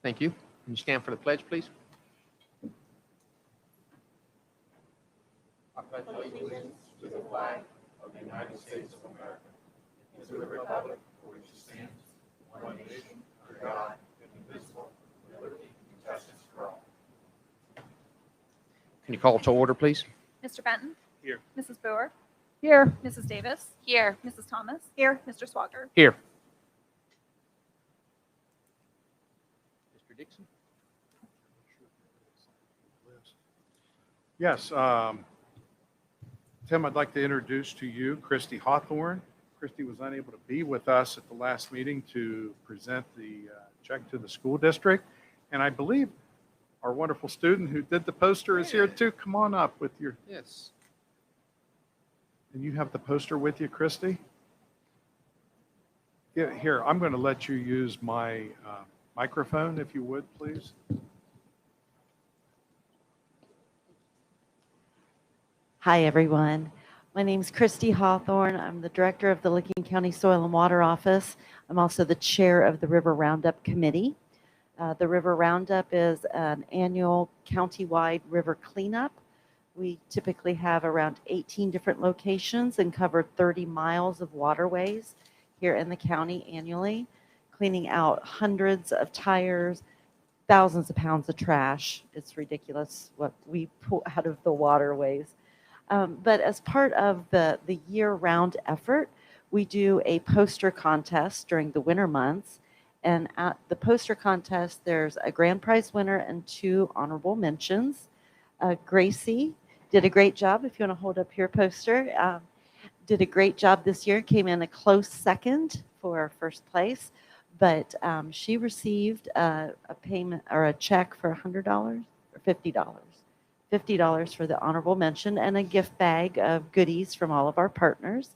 Thank you. Can you stand for the pledge, please? I pledge allegiance to the flag of the United States of America and to the republic for which it stands, one nation, under God, indivisible, with liberty and justice for all. Can you call to order, please? Mr. Benton? Here. Mrs. Brewer? Here. Mrs. Davis? Here. Mrs. Thomas? Here. Mr. Swager? Here. Mr. Dixon? Yes, Tim, I'd like to introduce to you Christy Hawthorne. Christy was unable to be with us at the last meeting to present the check to the school district. And I believe our wonderful student who did the poster is here too. Come on up with your, Yes. and you have the poster with you, Christy? Yeah, here, I'm going to let you use my microphone if you would, please. Hi, everyone. My name is Christy Hawthorne. I'm the director of the Licking County Soil and Water Office. I'm also the chair of the River Roundup Committee. The River Roundup is an annual county-wide river cleanup. We typically have around 18 different locations and cover 30 miles of waterways here in the county annually, cleaning out hundreds of tires, thousands of pounds of trash. It's ridiculous what we pull out of the waterways. But as part of the year-round effort, we do a poster contest during the winter months. And at the poster contest, there's a grand prize winner and 2 honorable mentions. Gracie did a great job. If you want to hold up your poster, did a great job this year. Came in a close second for first place, but she received a payment or a check for $100 or $50. $50 for the honorable mention and a gift bag of goodies from all of our partners.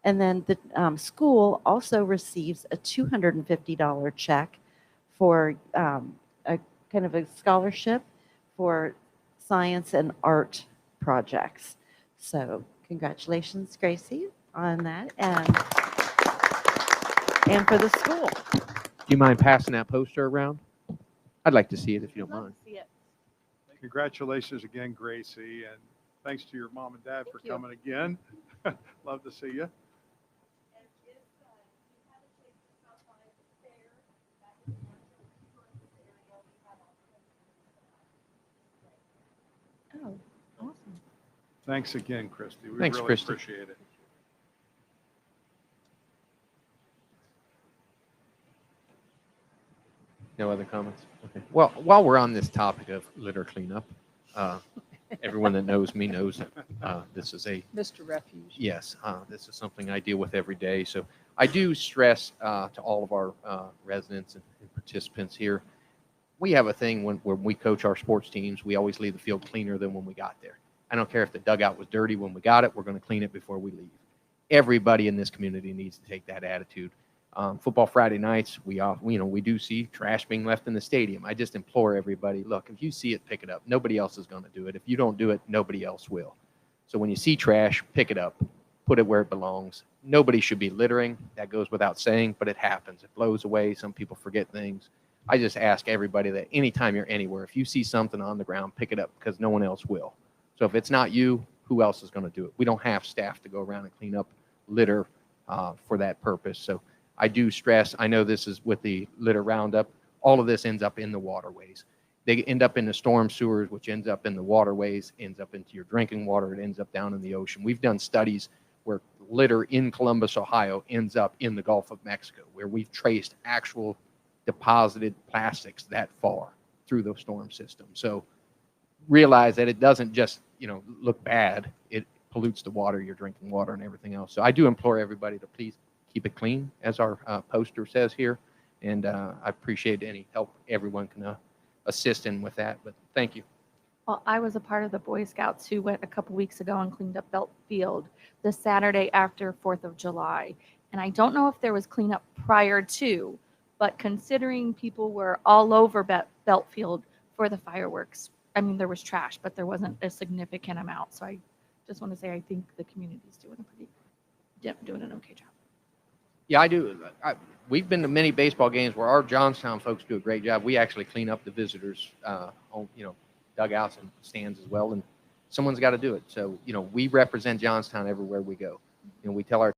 And then the school also receives a $250 check for a kind of a scholarship for science and art projects. So congratulations, Gracie, on that, and for the school. Do you mind passing that poster around? I'd like to see it if you don't mind. See it. Congratulations again, Gracie, and thanks to your mom and dad for coming again. Love to see you. Oh, awesome. Thanks again, Christy. We Thanks, really Christy. appreciate it. No other comments? Okay. Well, while we're on this topic of litter cleanup, everyone that knows me knows this is a Mr. Refuge. yes. This is something I deal with every day. So I do stress to all of our residents and participants here. We have a thing when we coach our sports teams. We always leave the field cleaner than when we got there. I don't care if the dugout was dirty when we got it. We're going to clean it before we leave. Everybody in this community needs to take that attitude. Football Friday nights, we do see trash being left in the stadium. I just implore everybody, look, if you see it, pick it up. Nobody else is going to do it. If you don't do it, nobody else will. So when you see trash, pick it up, put it where it belongs. Nobody should be littering. That goes without saying, but it happens. It blows away. Some people forget things. I just ask everybody that anytime you're anywhere, if you see something on the ground, pick it up because no one else will. So if it's not you, who else is going to do it? We don't have staff to go around and clean up litter for that purpose. So I do stress, I know this is with the litter roundup, all of this ends up in the waterways. They end up in the storm sewers, which ends up in the waterways, ends up into your drinking water, it ends up down in the ocean. We've done studies where litter in Columbus, Ohio ends up in the Gulf of Mexico, where we've traced actual deposited plastics that far through the storm system. So realize that it doesn't just, look bad. It pollutes the water, your drinking water and everything else. So I do implore everybody to please keep it clean, as our poster says here. And I appreciate any help everyone can assist in with that. But thank you. Well, I was a part of the Boy Scouts who went a couple weeks ago and cleaned up Belt Field the Saturday after 4th of July. And I don't know if there was cleanup prior to, but considering people were all over Belt Field for the fireworks, I mean, there was trash, but there wasn't a significant amount. So I just want to say I think the community's doing an okay job. Yeah, I do. We've been to many baseball games where our Johnstown folks do a great job. We actually clean up the visitors, dugouts and stands as well. And someone's got to do it. So, we represent Johnstown everywhere we go. We tell our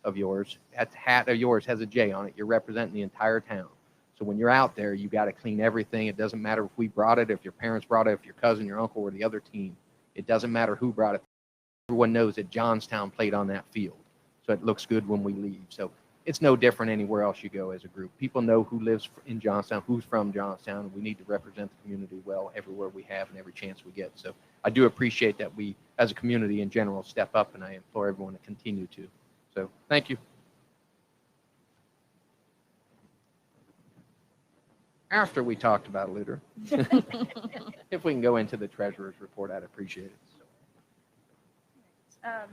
of yours, that hat of yours has a J on it. You're representing the entire town. So when you're out there, you got to clean everything. It doesn't matter if we brought it, if your parents brought it, if your cousin, your uncle, or the other team. It doesn't matter who brought it. Everyone knows that Johnstown played on that field. So it looks good when we leave. So it's no different anywhere else you go as a group. People know who lives in Johnstown, who's from Johnstown. We need to represent the community well everywhere we have and every chance we get. So I do appreciate that we, as a community in general, step up, and I implore everyone to continue to. So thank you. After we talked about litter, if we can go into the treasurer's report, I'd appreciate it.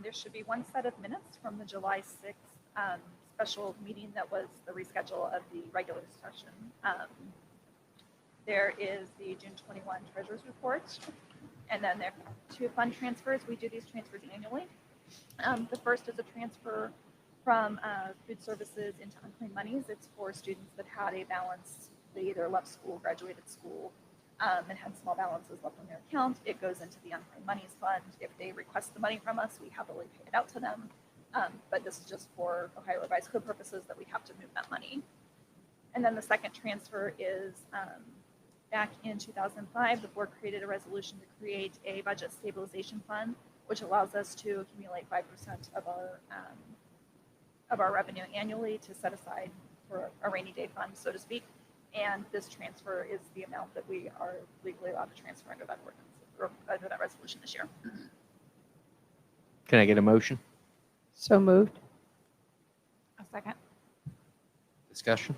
There should be one set of minutes from the July 6th special meeting that was the reschedule of the regular session. There is the June 21 treasurer's report, and then there are 2 fund transfers. We do these transfers annually. The first is a transfer from food services into unclaimed monies. It's for students that had a balance. They either left school, graduated school, and had small balances left on their account. It goes into the unclaimed monies fund. If they request the money from us, we happily pay it out to them. But this is just for Ohio Revised Code purposes that we have to move that money. And then the second transfer is back in 2005, the board created a resolution to create a budget stabilization fund, which allows us to accumulate 5% of our revenue annually to set aside for a rainy day fund, so to speak. And this transfer is the amount that we are legally allowed to transfer under that ordinance, or under that resolution this year. Can I get a motion? So moved. A second. Discussion?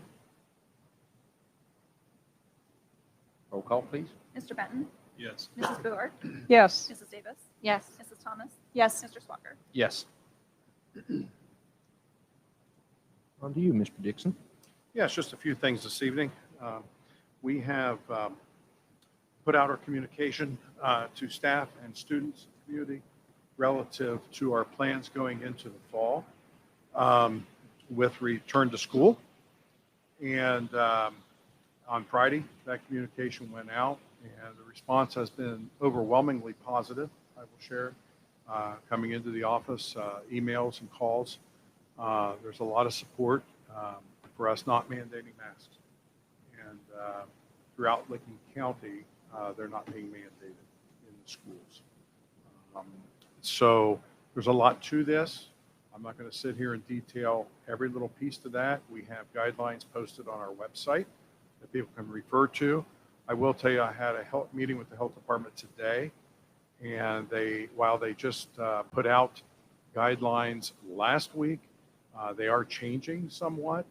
Roll call, please. Mr. Benton, Yes. Mrs. Boer, Yes. Mrs. Davis, Yes. Mrs. Thomas, Yes. Mr. Swacker. Yes. On to you, Mr. Dixon. Yes, just a few things this evening. We have put out our communication to staff and students, community, relative to our plans going into the fall with return to school. And on Friday, that communication went out, and the response has been overwhelmingly positive. I will share coming into the office, emails and calls. There's a lot of support for us not mandating masks. And throughout Licking County, they're not being mandated in the schools. So there's a lot to this. I'm not going to sit here and detail every little piece to that. We have guidelines posted on our website that people can refer to. I will tell you, I had a health meeting with the health department today, and while they just put out guidelines last week, they are changing somewhat,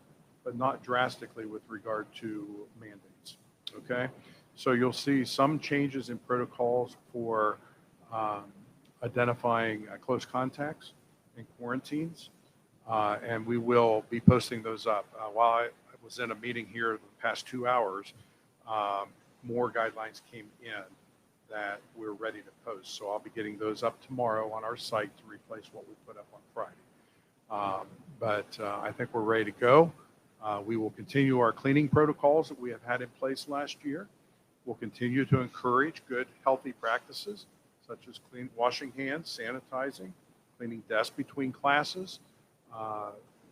but not drastically with regard to mandates. Okay, so you'll see some changes in protocols for identifying close contacts and quarantines, and we will be posting those up. While I was in a meeting here the past 2 hours, more guidelines came in that we're ready to post. So I'll be getting those up tomorrow on our site to replace what we put up on Friday. But I think we're ready to go. We will continue our cleaning protocols that we have had in place last year. We'll continue to encourage good, healthy practices, such as washing hands, sanitizing, cleaning desks between classes.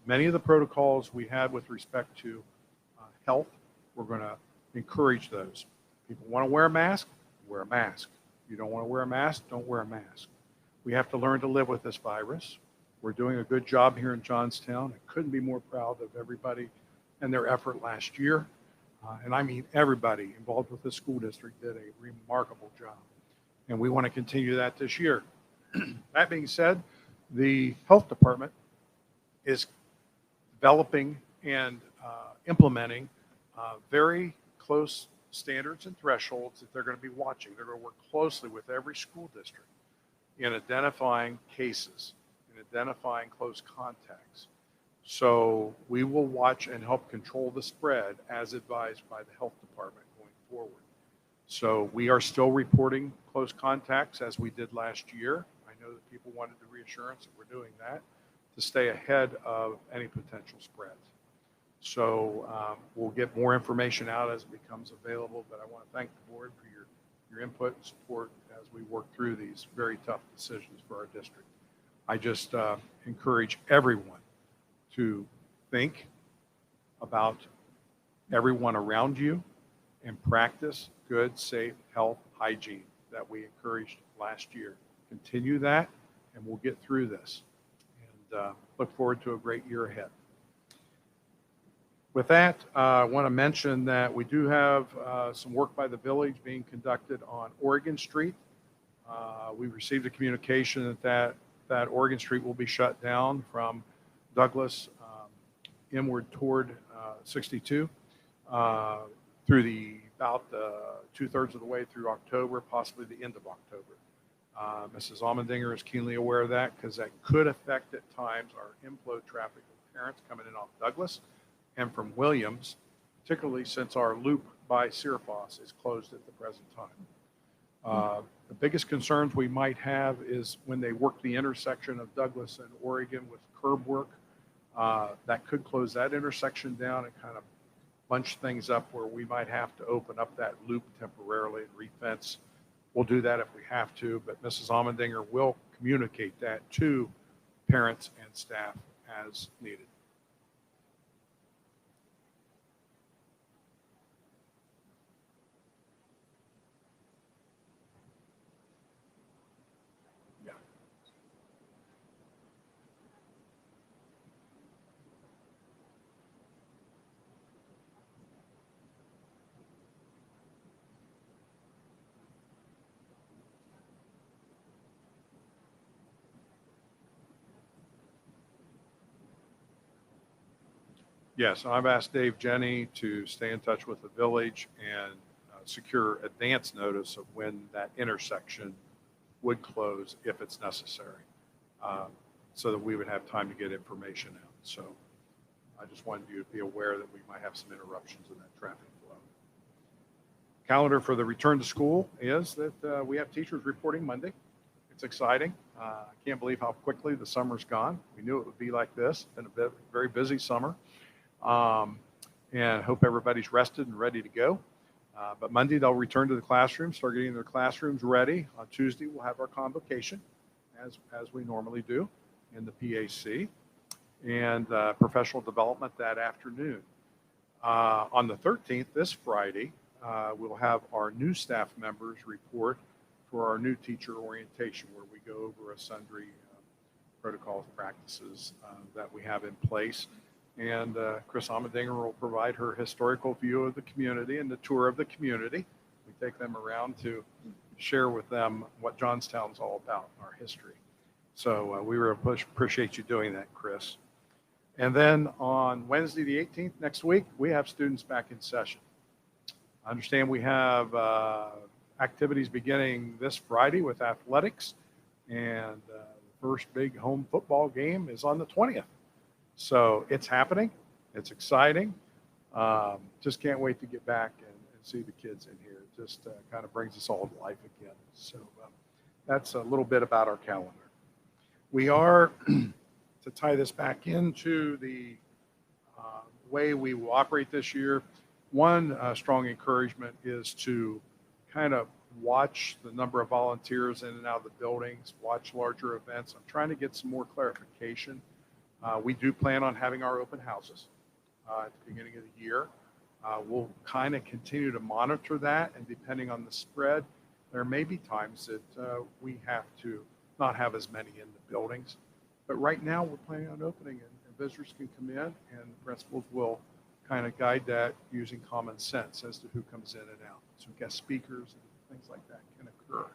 Many of the protocols we had with respect to health, we're going to encourage those. People want to wear a mask, wear a mask. You don't want to wear a mask, don't wear a mask. We have to learn to live with this virus. We're doing a good job here in Johnstown. I couldn't be more proud of everybody and their effort last year. And I mean, everybody involved with the school district did a remarkable job. And we want to continue that this year. That being said, the health department is developing and implementing very close standards and thresholds that they're going to be watching. They're going to work closely with every school district in identifying cases, in identifying close contacts. So we will watch and help control the spread as advised by the health department going forward. So we are still reporting close contacts as we did last year. I know that people wanted the reassurance that we're doing that. to stay ahead of any potential spreads. So we'll get more information out as it becomes available, but I want to thank the board for your input and support as we work through these very tough decisions for our district. I just encourage everyone to think about everyone around you and practice good, safe health hygiene that we encouraged last year. Continue that, and we'll get through this. And look forward to a great year ahead. With that, I want to mention that we do have some work by the village being conducted on Oregon Street. We received a communication that Oregon Street will be shut down from Douglas inward toward 62 through about 2/3 of the way through October, possibly the end of October. Mrs. Almendinger is keenly aware of that because that could affect at times our inflow traffic of parents coming in off Douglas and from Williams, particularly since our loop by Syrphos is closed at the present time. The biggest concerns we might have is when they work the intersection of Douglas and Oregon with curb work, that could close that intersection down and kind of bunch things up where we might have to open up that loop temporarily and refence. We'll do that if we have to, but Mrs. Almendinger will communicate that to parents and staff as needed. Yes, I've asked Dave Jenny to stay in touch with the village and secure advance notice of when that intersection would close if it's necessary, so that we would have time to get information out. So I just wanted you to be aware that we might have some interruptions in that traffic flow. Calendar for the return to school is that we have teachers reporting Monday. It's exciting. I can't believe how quickly the summer's gone. We knew it would be like this. It's been a very busy summer. And hope everybody's rested and ready to go. But Monday they'll return to the classroom, start getting their classrooms ready. On Tuesday we'll have our convocation, as we normally do in the PAC, and professional development that afternoon. On the 13th, this Friday, we'll have our new staff members report for our new teacher orientation, where we go over a sundry protocols, practices that we have in place. And Chris Almendinger will provide her historical view of the community and the tour of the community. We take them around to share with them what Johnstown's all about, our history. So we really appreciate you doing that, Chris. And then on Wednesday, the 18th, next week, we have students back in session. I understand we have activities beginning this Friday with athletics, and the first big home football game is on the 20th. So it's happening. It's exciting. Just can't wait to get back and see the kids in here. It just kind of brings us all to life again. So that's a little bit about our calendar. We are, to tie this back into the way we will operate this year, one strong encouragement is to kind of watch the number of volunteers in and out of the buildings, watch larger events. I'm trying to get some more clarification. We do plan on having our open houses at the beginning of the year. We'll kind of continue to monitor that, and depending on the spread, there may be times that we have to not have as many in the buildings. But right now, we're planning on opening, and visitors can come in, and the principals will kind of guide that using common sense as to who comes in and out. So guest speakers and things like that can occur.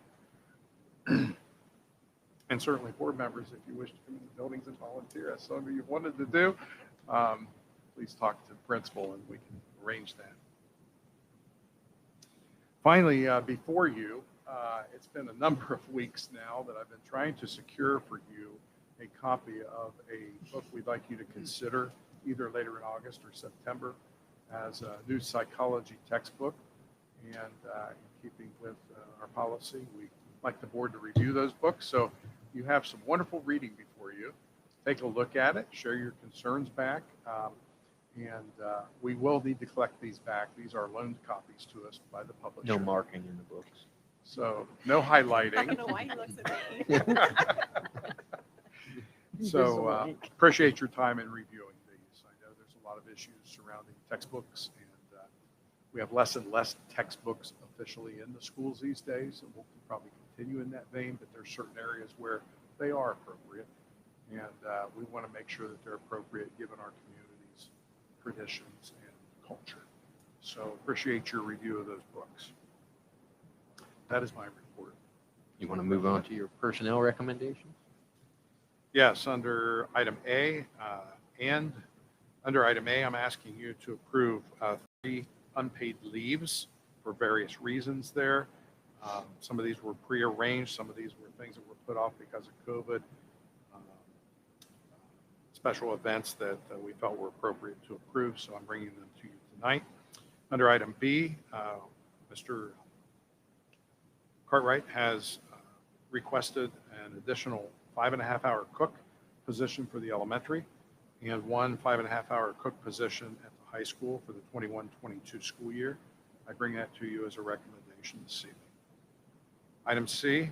And certainly board members, if you wish to come in the buildings and volunteer, as some of you wanted to do, please talk to the principal and we can arrange that. Finally, before you, it's been a number of weeks now that I've been trying to secure for you a copy of a book we'd like you to consider either later in August or September as a new psychology textbook. And in keeping with our policy, we like the board to review those books. So you have some wonderful reading before you. take a look at it, share your concerns back. And we will need to collect these back. These are loaned copies to us by the publisher. No marking in the books. So no highlighting. I don't know why he looks at me. So appreciate your time in reviewing these. I know there's a lot of issues surrounding textbooks, and we have less and less textbooks officially in the schools these days, and we'll probably continue in that vein, but there's certain areas where they are appropriate, and we want to make sure that they're appropriate given our community's traditions and culture. So appreciate your review of those books. That is my report. You want to move on to your personnel recommendations? Yes, under item A, I'm asking you to approve 3 unpaid leaves for various reasons there. Some of these were prearranged, some of these were things that were put off because of COVID, special events that we felt were appropriate to approve, so I'm bringing them to you tonight. Under item B, Mr. Cartwright has requested an additional 5.5-hour cook position for the elementary and 1 5.5-hour cook position at the high school for the 21-22 school year. I bring that to you as a recommendation this evening. Item C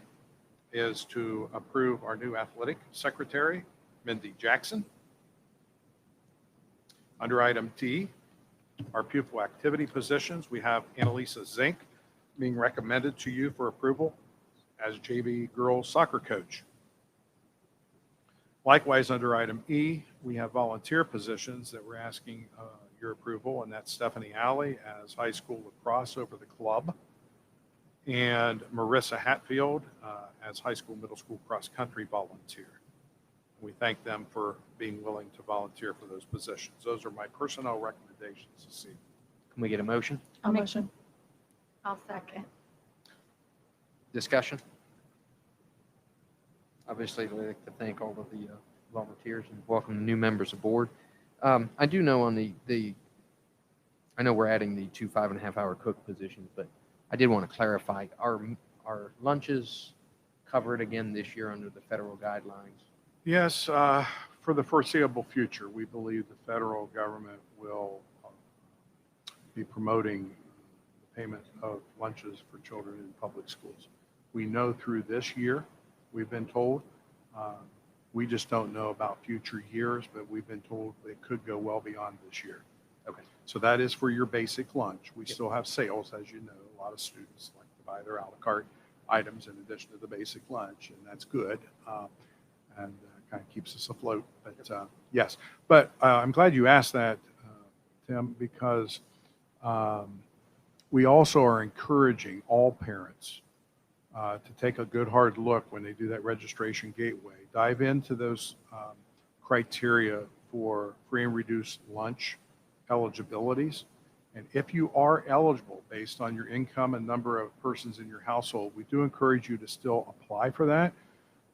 is to approve our new athletic secretary, Mindy Jackson. Under item D, our pupil activity positions, we have Annalisa Zink being recommended to you for approval as JV girls soccer coach. Likewise, under item E, we have volunteer positions that we're asking your approval, and that's Stephanie Alley as high school lacrosse over the club, and Marissa Hatfield as high school, middle school cross-country volunteer. We thank them for being willing to volunteer for those positions. Those are my personnel recommendations this evening. Can we get a motion? I'll motion. I'll second. Discussion? Obviously, I'd like to thank all of the volunteers and welcome new members aboard. I do know on I know we're adding the 2 5.5-hour cook positions, but I did want to clarify, our lunches covered again this year under the federal guidelines? Yes, for the foreseeable future, we believe the federal government will be promoting the payment of lunches for children in public schools. We know through this year, we've been told, we just don't know about future years, but we've been told it could go well beyond this year. Okay. So that is for your basic lunch. We still have sales, as you know. A lot of students like to buy their a la carte items in addition to the basic lunch, and that's good. And kind of keeps us afloat. But yes, but I'm glad you asked that, Tim, because we also are encouraging all parents to take a good hard look when they do that registration gateway. Dive into those criteria for free and reduced lunch eligibilities. And if you are eligible based on your income and number of persons in your household, we do encourage you to still apply for that,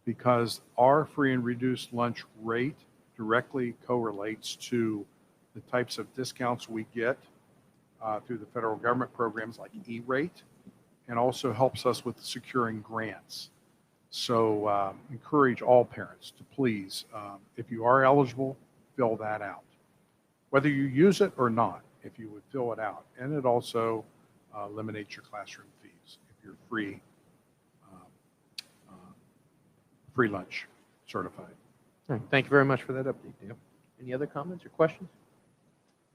because our free and reduced lunch rate directly correlates to the types of discounts we get through the federal government programs like E-rate, and also helps us with securing grants. So encourage all parents to please, if you are eligible, fill that out. Whether you use it or not, if you would fill it out. And it also eliminates your classroom fees if you're free lunch certified. All right, thank you very much for that update, Dale. Any other comments or questions?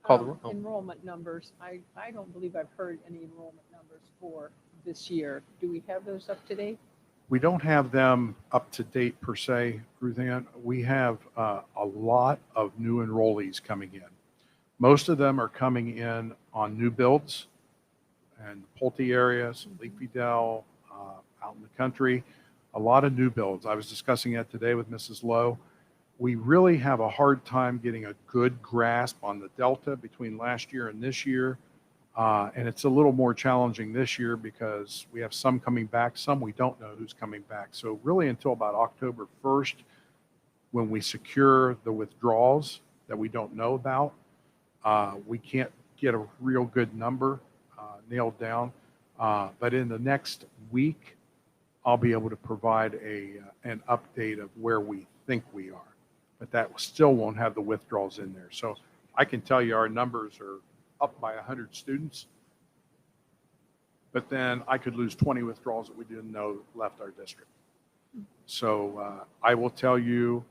Call the roll. Enrollment numbers. I don't believe I've heard any enrollment numbers for this year. Do we have those up to date? We don't have them up to date per se, Ruth Ann. We have a lot of new enrollees coming in. Most of them are coming in on new builds and Pulte area, some Leafy Dell, out in the country. A lot of new builds. I was discussing that today with Mrs. Lowe. We really have a hard time getting a good grasp on the delta between last year and this year. And it's a little more challenging this year because we have some coming back, some we don't know who's coming back. So really until about October 1st, when we secure the withdrawals that we don't know about, we can't get a real good number nailed down. But in the next week, I'll be able to provide an update of where we think we are. but that still won't have the withdrawals in there. So I can tell you our numbers are up by 100 students, but then I could lose 20 withdrawals that we didn't know left our district. So I will tell you,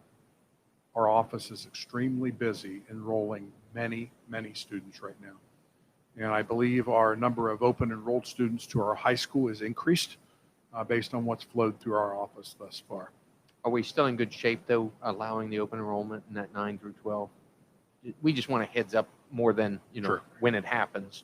our office is extremely busy enrolling many, many students right now. And I believe our number of open enrolled students to our high school is increased based on what's flowed through our office thus far. Are we still in good shape, though, allowing the open enrollment in that 9 through 12? We just want a heads up more than, Sure. when it happens.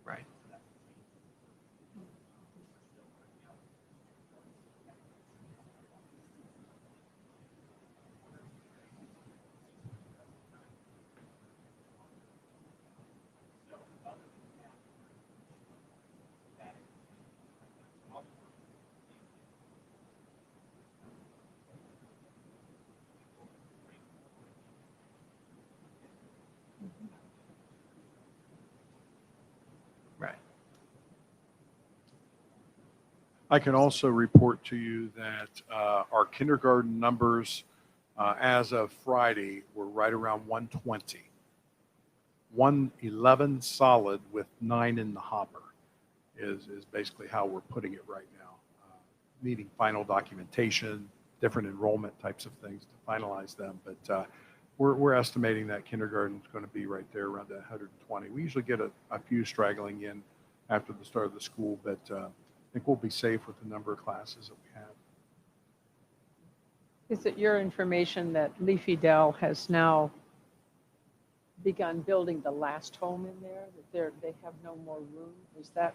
Right. Right. I can also report to you that our kindergarten numbers as of Friday were right around 120. 111 solid with 9 in the hopper is basically how we're putting it right now. Needing final documentation, different enrollment types of things to finalize them. But we're estimating that kindergarten is going to be right there around that 120. We usually get a few straggling in after the start of the school, but I think we'll be safe with the number of classes that we have. Is it your information that Leafy Dell has now begun building the last home in there, that they have no more room? Is that?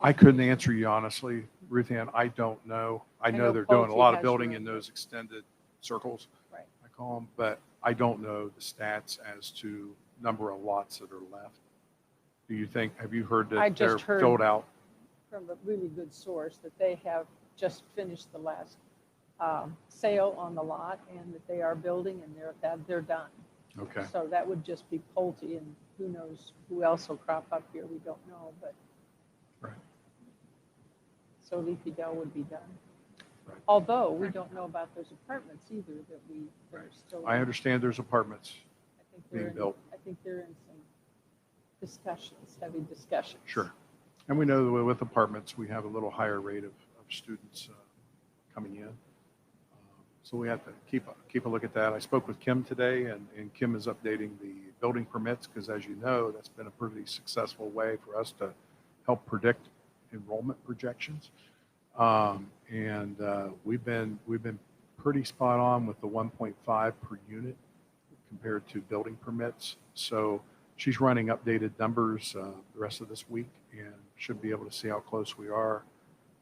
I couldn't answer you honestly, Ruth Ann. I don't know. I know know they're doing a lot of Pulte has building room. in those extended circles, Right. I call them, but I don't know the stats as to number of lots that are left. Do you think, have you heard I that they're just heard- filled out? From a really good source that they have just finished the last sale on the lot and that they are building and they're done. Okay. So that would just be Pulte, and who knows who else will crop up here, we don't know, but. Right. So Leafy Dell would be done. Right. Although we don't know about those apartments either that are still. I understand there's apartments. I think they're being in- built. I think they're in some discussions, heavy discussions. Sure. And we know that with apartments, we have a little higher rate of students coming in. So we have to keep a look at that. I spoke with Kim today, and Kim is updating the building permits because, as you know, that's been a pretty successful way for us to help predict enrollment projections. We've been pretty spot on with the 1.5 per unit compared to building permits. So she's running updated numbers the rest of this week and should be able to see how close we are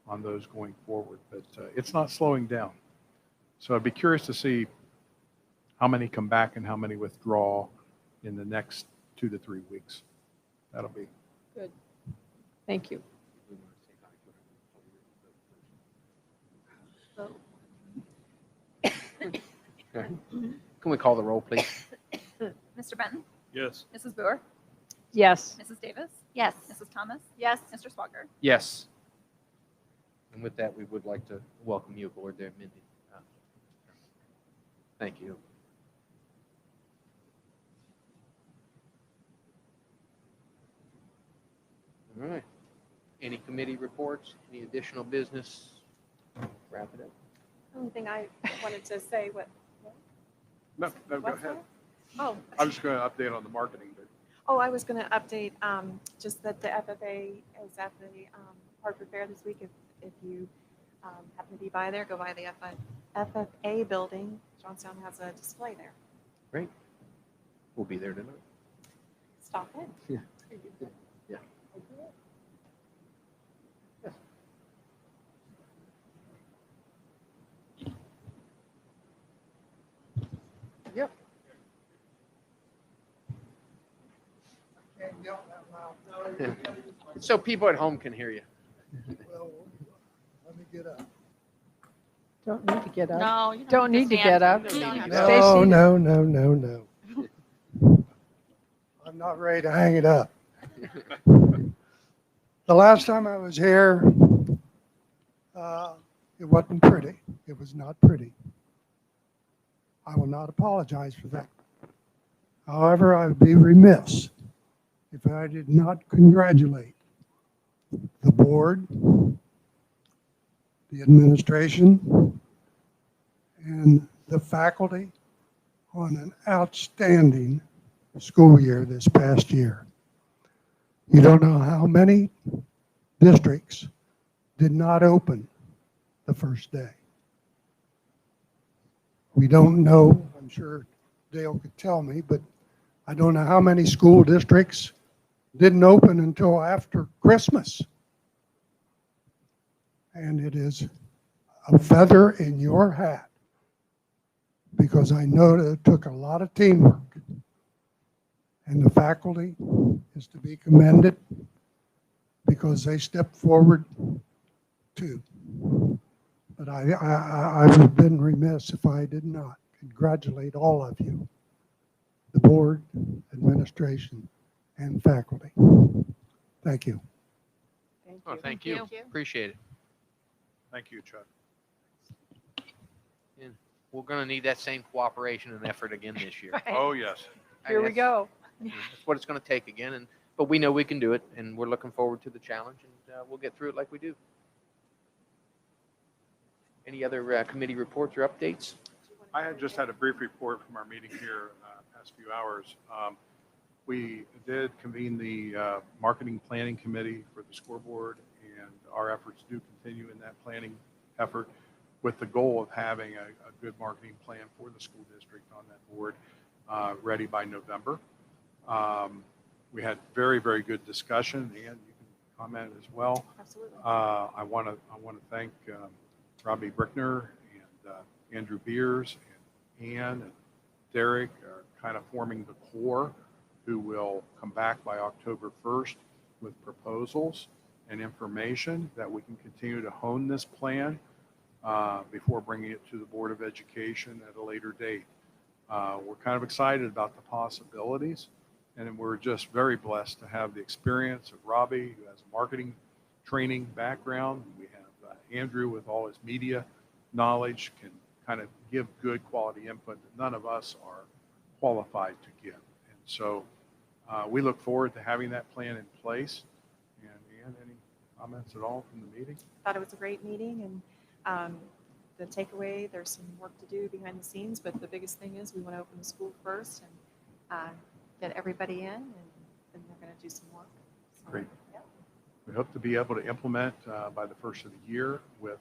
on those going forward. But it's not slowing down. So I'd be curious to see how many come back and how many withdraw in the next 2 to 3 weeks. That'll be. Good. Thank you. Can we call the roll, please? Mr. Benton, Yes. Mrs. Boer, Yes. Mrs. Davis, Yes. Mrs. Thomas, Yes. Mr. Swager. Yes. And with that, we would like to welcome you aboard there, Mindy. Thank you. All right. Any committee reports? Any additional business? Wrap it up. The only thing I wanted to say, No, go what's ahead. that? Oh, I was just going to update on the marketing bit. I was going to update just that the FFA is at the Hartford Fair this week. If you happen to be by there, go by the FFA building. Johnstown has a display there. Great. We'll be there tonight. Stop in. Yeah. Yeah. Yep. So people at home can hear you. Well, let me get up. Don't need to get up. No, you Don't need to stand. get up. You don't have to Stay stand. No, seated. no, no, no, no. I'm not ready to hang it up. The last time I was here, it wasn't pretty. It was not pretty. I will not apologize for that. However, I would be remiss if I did not congratulate the board, the administration, and the faculty on an outstanding school year this past year. You don't know how many districts did not open the first day. We don't know, I'm sure Dale could tell me, but I don't know how many school districts didn't open until after Christmas. And it is a feather in your hat because I know that it took a lot of teamwork. And the faculty is to be commended because they stepped forward too. But I would have been remiss if I did not congratulate all of you, the board, administration, and faculty. Thank you. Thank Oh, you. thank you. Thank you. Appreciate it. Thank you, Chuck. And we're going to need that same cooperation and effort again this year. Right. Oh, yes. Here we That's- go. That's what it's going to take again. But we know we can do it, and we're looking forward to the challenge, and we'll get through it like we do. Any other committee reports or updates? I had just had a brief report from our meeting here past few hours. We did convene the marketing planning committee for the scoreboard, and our efforts do continue in that planning effort with the goal of having a good marketing plan for the school district on that board ready by November. We had very, very good discussion, and you can comment as well. Absolutely. I want to thank Robbie Brickner and Andrew Beers and Ann and Derek are kind of forming the core who will come back by October 1st with proposals and information that we can continue to hone this plan before bringing it to the Board of Education at a later date. We're kind of excited about the possibilities, and we're just very blessed to have the experience of Robbie, who has a marketing training background. We have Andrew with all his media knowledge can kind of give good quality input that none of us are qualified to give. And so we look forward to having that plan in place. And Ann, any comments at all from the meeting? Thought it was a great meeting, and the takeaway, there's some work to do behind the scenes, but the biggest thing is we want to open the school first and get everybody in, and then we're going to do some work. So, Great. yeah. We hope to be able to implement by the first of the year with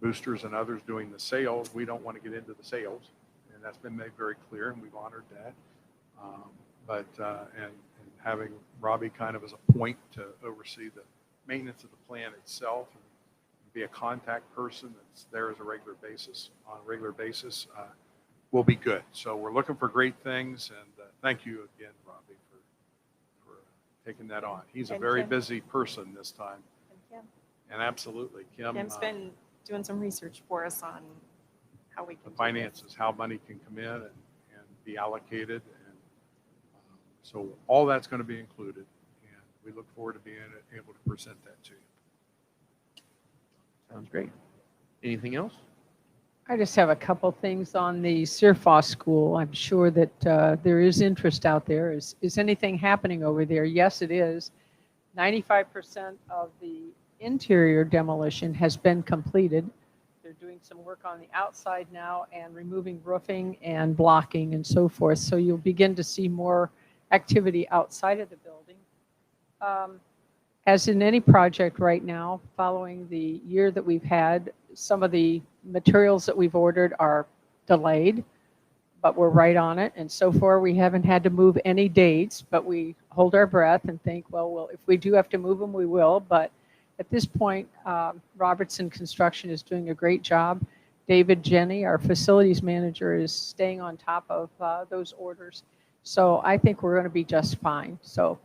boosters and others doing the sales. We don't want to get into the sales, and that's been made very clear, and we've honored that. And having Robbie kind of as a point to oversee the maintenance of the plan itself and be a contact person that's there as a regular basis will be good. So we're looking for great things, and thank you again, Robbie, for taking that on. He's a And very Kim. busy person this time, And Kim, and absolutely, Kim's been doing some research for us on how we can the do this. finances, how money can come in and be allocated. And so all that's going to be included. And we look forward to being able to present that to you. Sounds great. Anything else? I just have a couple things on the Searfoss School. I'm sure that there is interest out there. Is anything happening over there? Yes, it is. 95% of the interior demolition has been completed. They're doing some work on the outside now and removing roofing and blocking and so forth. So you'll begin to see more activity outside of the building. As in any project right now, following the year that we've had, some of the materials that we've ordered are delayed, but we're right on it. And so far, we haven't had to move any dates, but we hold our breath and think, well, if we do have to move them, we will. But at this point, Robertson Construction is doing a great job. David Jenny, our facilities manager, is staying on top of those orders. So I think we're going to be just fine. So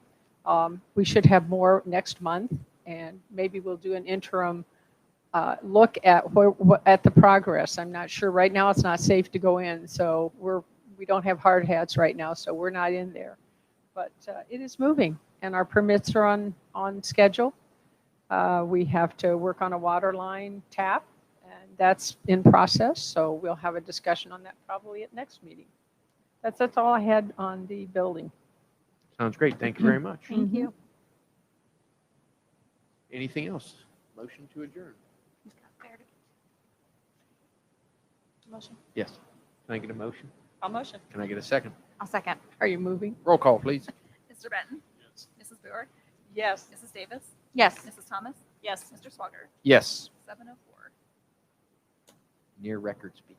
we should have more next month, and maybe we'll do an interim look at at the progress. I'm not sure, right now it's not safe to go in, so we don't have hard hats right now, so we're not in there. But it is moving, and our permits are on schedule. We have to work on a water line tap, and that's in process, so we'll have a discussion on that probably at next meeting. That's all I had on the building. Sounds great. Thank you very much. Thank you. Anything else? Motion to adjourn. Motion. Yes. Can I get a motion? I'll motion. Can I get a second? I'll second. Are you moving? Roll call, please. Mr. Benton. Yes. Mrs. Boer. Yes. Mrs. Davis. Yes. Mrs. Thomas. Yes. Mr. Swager. Yes. 7:04. Near record speed.